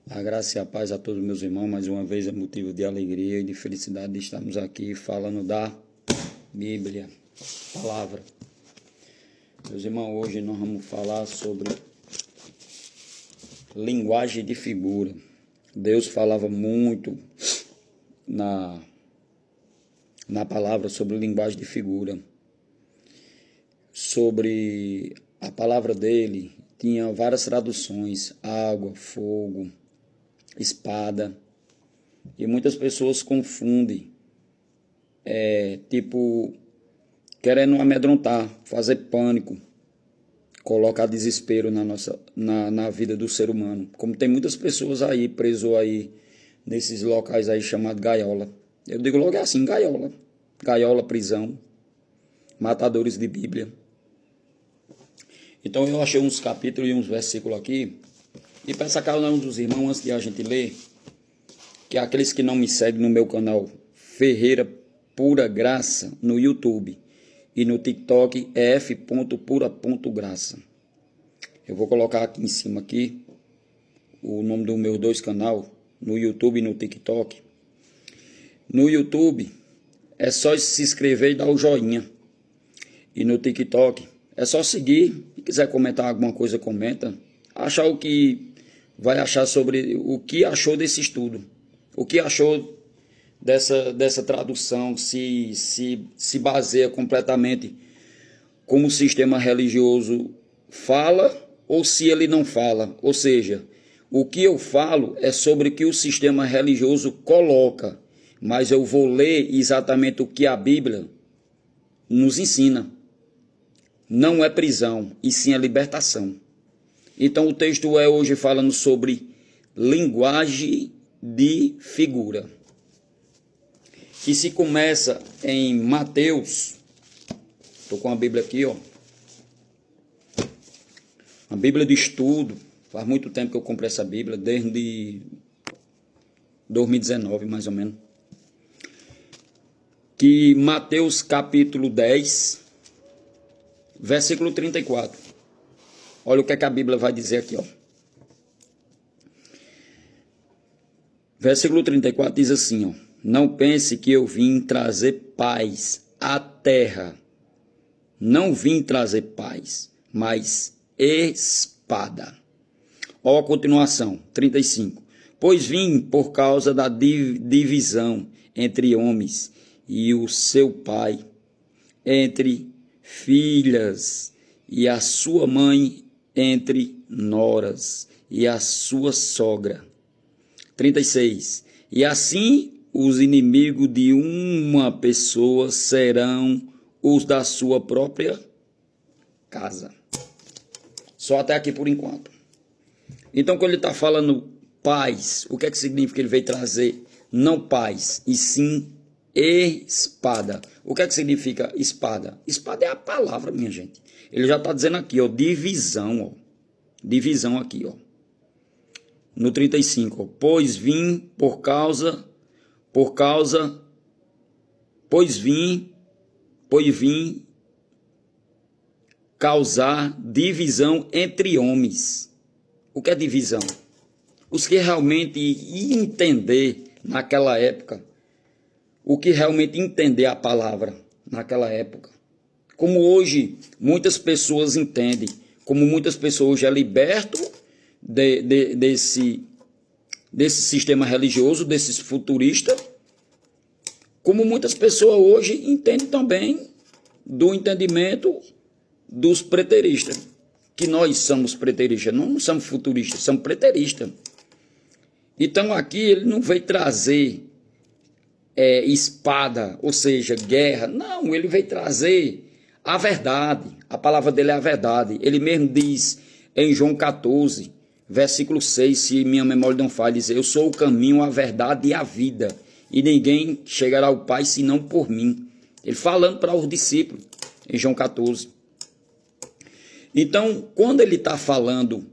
A graça e a paz a todos meus irmãos, mais uma vez é motivo de alegria e de felicidade de estarmos aqui falando da Bíblia, palavra. Meus irmãos, hoje nós vamos falar sobre linguagem de figura. Deus falava muito na palavra sobre linguagem de figura. Sobre a palavra dele, tinha várias traduções: água, fogo, espada. E muitas pessoas confundem, querendo amedrontar, fazer pânico, colocar desespero na vida do ser humano. Como tem muitas pessoas aí, presos aí, nesses locais aí chamados gaiola. Eu digo logo assim, gaiola. Gaiola, prisão, matadores de Bíblia. Então eu achei uns capítulos e uns versículos aqui, e peço a cada um dos irmãos, antes de a gente ler, que aqueles que não me seguem no meu canal Ferreira Pura Graça no YouTube e no TikTok é f.pura.graça. Eu vou colocar aqui em cima aqui o nome dos meus dois canais, no YouTube e no TikTok. No YouTube é só se inscrever e dar o joinha. E no TikTok é só seguir. Se quiser comentar alguma coisa, comenta. Achar o que vai achar sobre o que achou desse estudo. O que achou dessa tradução, se baseia completamente como o sistema religioso fala ou se ele não fala. Ou seja, o que eu falo é sobre o que o sistema religioso coloca, mas eu vou ler exatamente o que a Bíblia nos ensina. Não é prisão, e sim a libertação. Então o texto é hoje falando sobre linguagem de figura, que se começa em Mateus. Estou com a Bíblia aqui, ó. A Bíblia de estudo. Faz muito tempo que eu comprei essa Bíblia, desde 2019, mais ou menos. Que Mateus capítulo 10, versículo 34. Olha o que a Bíblia vai dizer aqui, ó. Versículo 34 diz assim, ó: não pense que eu vim trazer paz à terra. Não vim trazer paz, mas espada. Ó a continuação, 35. Pois vim por causa da divisão entre homens e o seu pai, entre filhas e a sua mãe, entre noras e a sua sogra. 36. E assim os inimigos de uma pessoa serão os da sua própria casa. Só até aqui por enquanto. Então, quando ele está falando paz, o que é que significa? Ele veio trazer não paz, e sim espada. O que é que significa espada? Espada é a palavra, minha gente. Ele já está dizendo aqui, ó, divisão, ó. Divisão aqui, ó. No 35, ó. Pois vim causar divisão entre homens. O que é divisão? Os que realmente iam entender naquela época, o que realmente entender a palavra naquela época. Como hoje muitas pessoas entendem, como muitas pessoas hoje é liberto desse sistema religioso, desses futuristas, como muitas pessoas hoje entendem também do entendimento dos preteristas, que nós somos preteristas, não somos futuristas, somos preteristas. Então aqui ele não veio trazer espada, ou seja, guerra. Não, ele veio trazer a verdade. A palavra dele é a verdade. Ele mesmo diz em João 14, versículo 6, se minha memória não falha, diz: eu sou o caminho, a verdade e a vida, e ninguém chegará ao Pai senão por mim. Ele falando para os discípulos em João 14. Então, quando ele está falando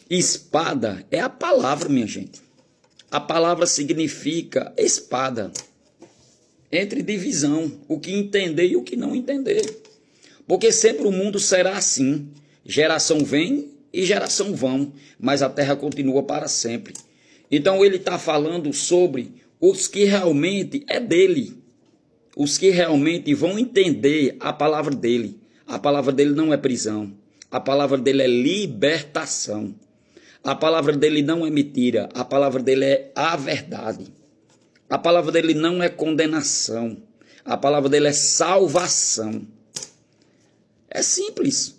espada, é a palavra, minha gente. A palavra significa espada. Entre divisão, o que entender e o que não entender. Porque sempre o mundo será assim. Geração vem e geração vão, mas a terra continua para sempre. Então ele está falando sobre os que realmente é dele, os que realmente vão entender a palavra dele. A palavra dele não é prisão, a palavra dele é libertação. A palavra dele não é mentira, a palavra dele é a verdade. A palavra dele não é condenação, a palavra dele é salvação. É simples.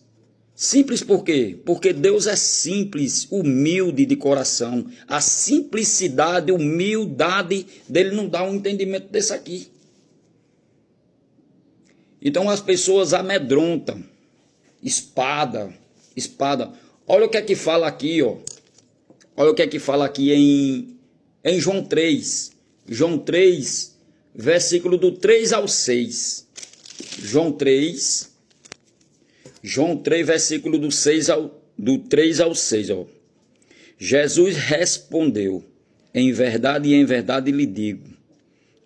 Simples por quê? Porque Deus é simples, humilde de coração. A simplicidade, humildade dele não dá um entendimento desse aqui. Então as pessoas amedrontam. Espada. Olha o que é que fala aqui, ó. Olha o que é que fala aqui em João 3. João 3, versículo do 3 ao 6. João 3, versículo do 3 ao 6. Ó. Jesus respondeu: em verdade lhe digo,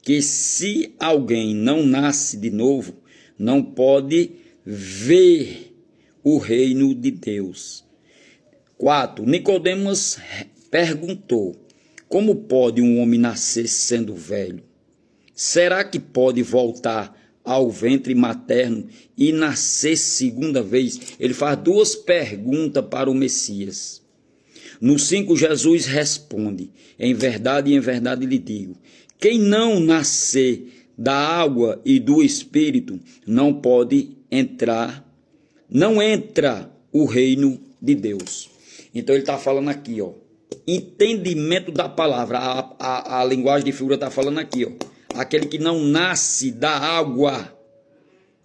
que se alguém não nasce de novo, não pode ver o reino de Deus. 4. Nicodemos perguntou: como pode um homem nascer sendo velho? Será que pode voltar ao ventre materno e nascer segunda vez? Ele faz duas perguntas para o Messias. No 5, Jesus responde: em verdade lhe digo, quem não nascer da água e do Espírito não pode entrar, não entra o reino de Deus. Então ele está falando aqui, ó, entendimento da palavra. A linguagem de figura está falando aqui, ó, aquele que não nasce da água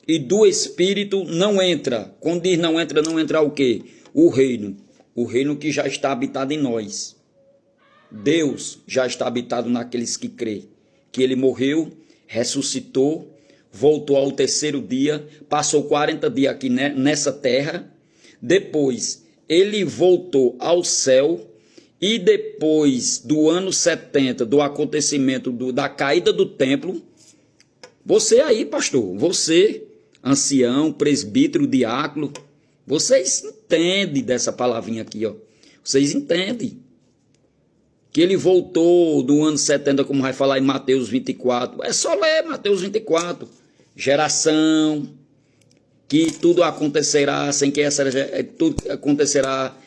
e do Espírito não entra. Quando diz não entra o quê? O reino que já está habitado em nós. Deus já está habitado naqueles que crê, que ele morreu, ressuscitou, voltou ao terceiro dia, passou 40 dias aqui nessa terra, depois ele voltou ao céu, e depois do ano 70, do acontecimento da caída do templo, você aí, pastor, você, ancião, presbítero, diácono, vocês entendem dessa palavrinha aqui, ó. Vocês entendem que ele voltou do ano 70, como vai falar em Mateus 24. É só ler Mateus 24. Geração, que tudo acontecerá sem que tudo acontecerá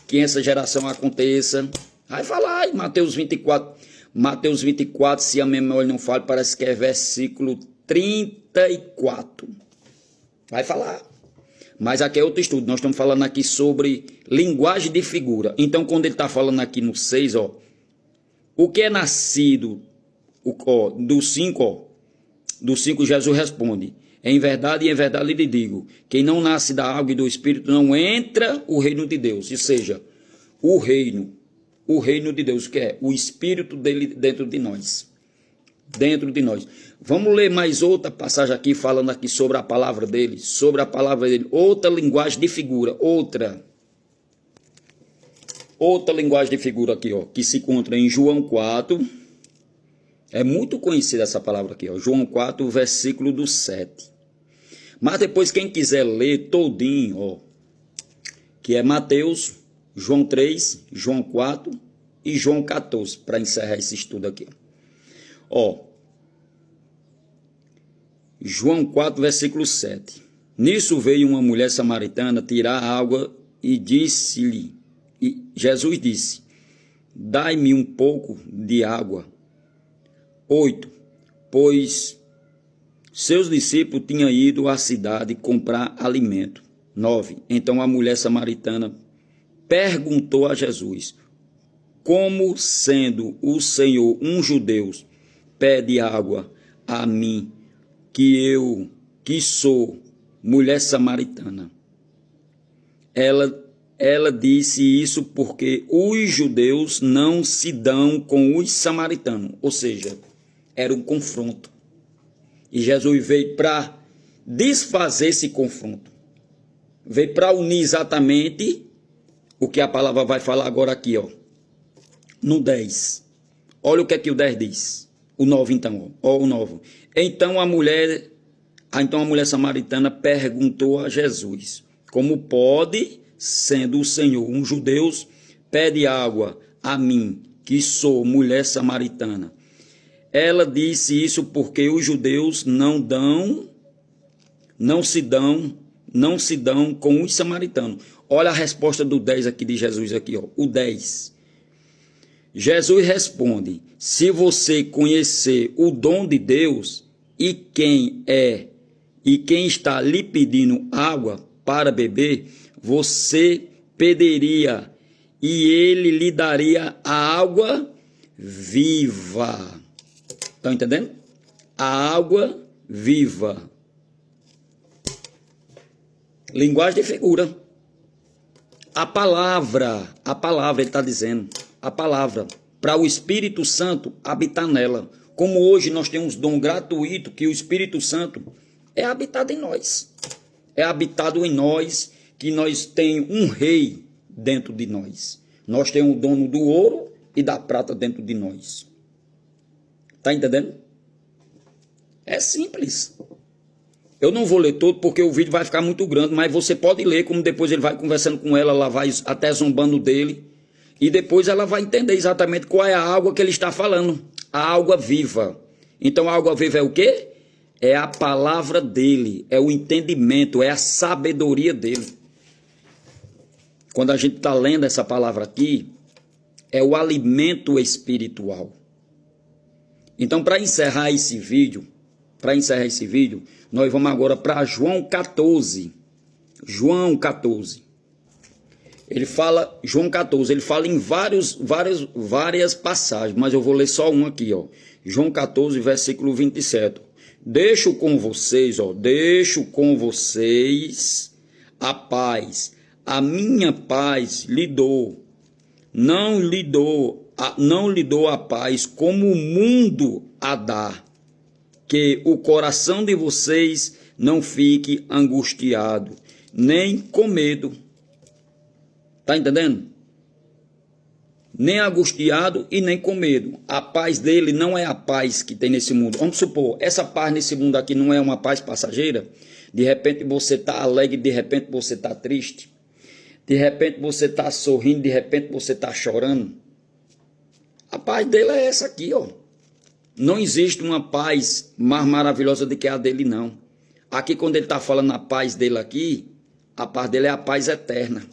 que essa geração aconteça. Vai falar em Mateus 24. Mateus 24, se a memória não falha, parece que é versículo 34. Vai falar. Mas aqui é outro estudo. Nós estamos falando aqui sobre linguagem de figura. Então, quando ele está falando aqui no 6, ó, o que é nascido, do 5, Jesus responde: em verdade lhe digo, quem não nasce da água e do Espírito não entra o reino de Deus. Ou seja, o reino de Deus, que é o Espírito dele dentro de nós. Vamos ler mais outra passagem aqui, falando aqui sobre a palavra dele, outra linguagem de figura, outra linguagem de figura aqui, ó, que se encontra em João 4, é muito conhecida essa palavra aqui, ó, João 4, versículo do 7. Mas depois quem quiser ler todinho, ó, que é Mateus, João 3, João 4 e João 14, para encerrar esse estudo aqui, ó. João 4, versículo 7. Nisso veio uma mulher samaritana tirar água e disse-lhe, Jesus disse: dai-me um pouco de água. 8. Pois seus discípulos tinham ido à cidade comprar alimento. 9. Então a mulher samaritana perguntou a Jesus: como sendo o Senhor um judeu, pede água a mim, que sou mulher samaritana? Ela disse isso porque os judeus não se dão com os samaritanos. Ou seja, era um confronto. E Jesus veio para desfazer esse confronto. Veio para unir exatamente o que a palavra vai falar agora aqui, ó. No 10. Olha o que é que o 10 diz. O 9 então, ó, o 9. Então a mulher samaritana perguntou a Jesus: como pode, sendo o Senhor um judeu, pede água a mim, que sou mulher samaritana. Ela disse isso porque os judeus não se dão com os samaritanos. Olha a resposta do 10 aqui de Jesus aqui, ó, o 10. Jesus responde: se você conhecer o dom de Deus e quem está lhe pedindo água para beber, você pediria e ele lhe daria a água viva. Estão entendendo? A água viva. Linguagem de figura. A palavra ele está dizendo, a palavra, para o Espírito Santo habitar nela. Como hoje nós temos dom gratuito, que o Espírito Santo é habitado em nós. É habitado em nós, que nós temos um rei dentro de nós. Nós temos o dono do ouro e da prata dentro de nós. Está entendendo? É simples. Eu não vou ler todo porque o vídeo vai ficar muito grande, mas você pode ler, como depois ele vai conversando com ela vai até zombando dele, e depois ela vai entender exatamente qual é a água que ele está falando. A água viva. Então a água viva é o quê? É a palavra dele, é o entendimento, é a sabedoria dele. Quando a gente está lendo essa palavra aqui, é o alimento espiritual. Então, para encerrar esse vídeo, nós vamos agora para João 14. João 14. João 14, ele fala em várias passagens, mas eu vou ler só um aqui, ó. João 14, versículo 27. Deixo com vocês a paz. A minha paz lhe dou. Não lhe dou a paz como o mundo a dá. Que o coração de vocês não fique angustiado, nem com medo. Está entendendo? Nem angustiado e nem com medo. A paz dele não é a paz que tem nesse mundo. Vamos supor, essa paz nesse mundo aqui não é uma paz passageira? De repente você está alegre, de repente você está triste. De repente você está sorrindo, de repente você está chorando. A paz dele é essa aqui, ó. Não existe uma paz mais maravilhosa do que a dele, não. Aqui, quando ele está falando a paz dele aqui, a paz dele é a paz eterna.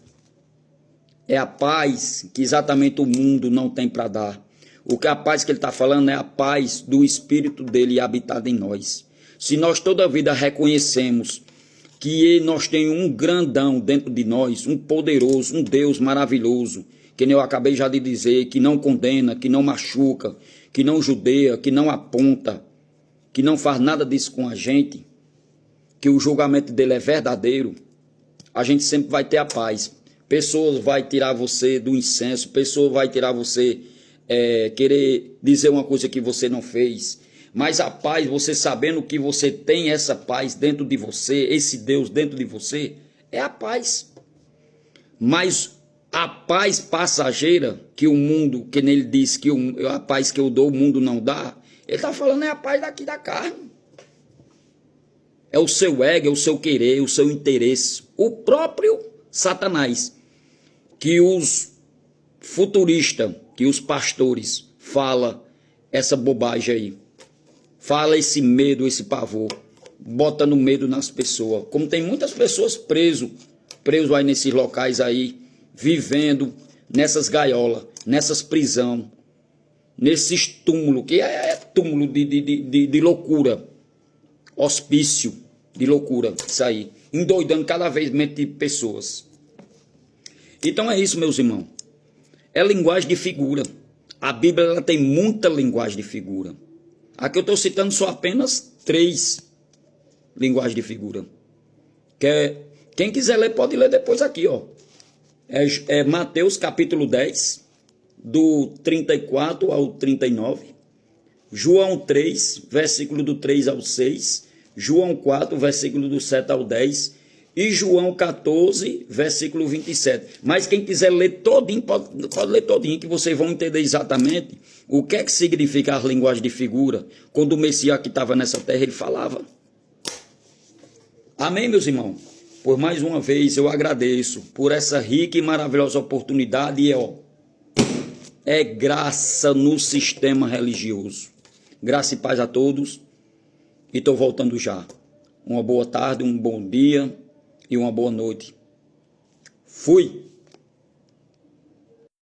É a paz que exatamente o mundo não tem para dar. O que a paz que ele está falando é a paz do Espírito dele habitado em nós. Se nós toda a vida reconhecemos que nós temos um grandão dentro de nós, um poderoso, um Deus maravilhoso, que eu acabei já de dizer, que não condena, que não machuca, que não judeia, que não aponta, que não faz nada disso com a gente, que o julgamento dele é verdadeiro, a gente sempre vai ter a paz. Pessoas vai tirar você do incenso, pessoas vai tirar você querer dizer uma coisa que você não fez. Mas a paz, você sabendo que você tem essa paz dentro de você, esse Deus dentro de você, é a paz. Mas a paz passageira que o mundo, que nele diz que a paz que eu dou, o mundo não dá, ele está falando é a paz daqui da carne. É o seu ego, é o seu querer, o seu interesse. O próprio Satanás, que os futuristas, que os pastores falam essa bobagem aí. Fala esse medo, esse pavor. Bota no medo nas pessoas. Como tem muitas pessoas presos aí nesses locais aí, vivendo nessas gaiolas, nessas prisões, nesses túmulos, que é túmulo de loucura, hospício de loucura, isso aí, endoidando cada vez menos de pessoas. Então é isso, meus irmãos. É linguagem de figura. A Bíblia ela tem muita linguagem de figura. Aqui eu estou citando só apenas 3 linguagens de figura. Quem quiser ler, pode ler depois aqui, ó. É Mateus capítulo 10, do 34 ao 39. João 3, versículo do 3 ao 6. João 4, versículo do 7 ao 10. E João 14, versículo 27. Mas quem quiser ler todinho, pode ler todinho, que vocês vão entender exatamente o que é que significa a linguagem de figura. Quando o Messias que estava nessa terra, ele falava. Amém, meus irmãos? Por mais uma vez eu agradeço por essa rica e maravilhosa oportunidade. E é graça no sistema religioso. Graça e paz a todos. E estou voltando já. Uma boa tarde, um bom dia e uma boa noite. Fui!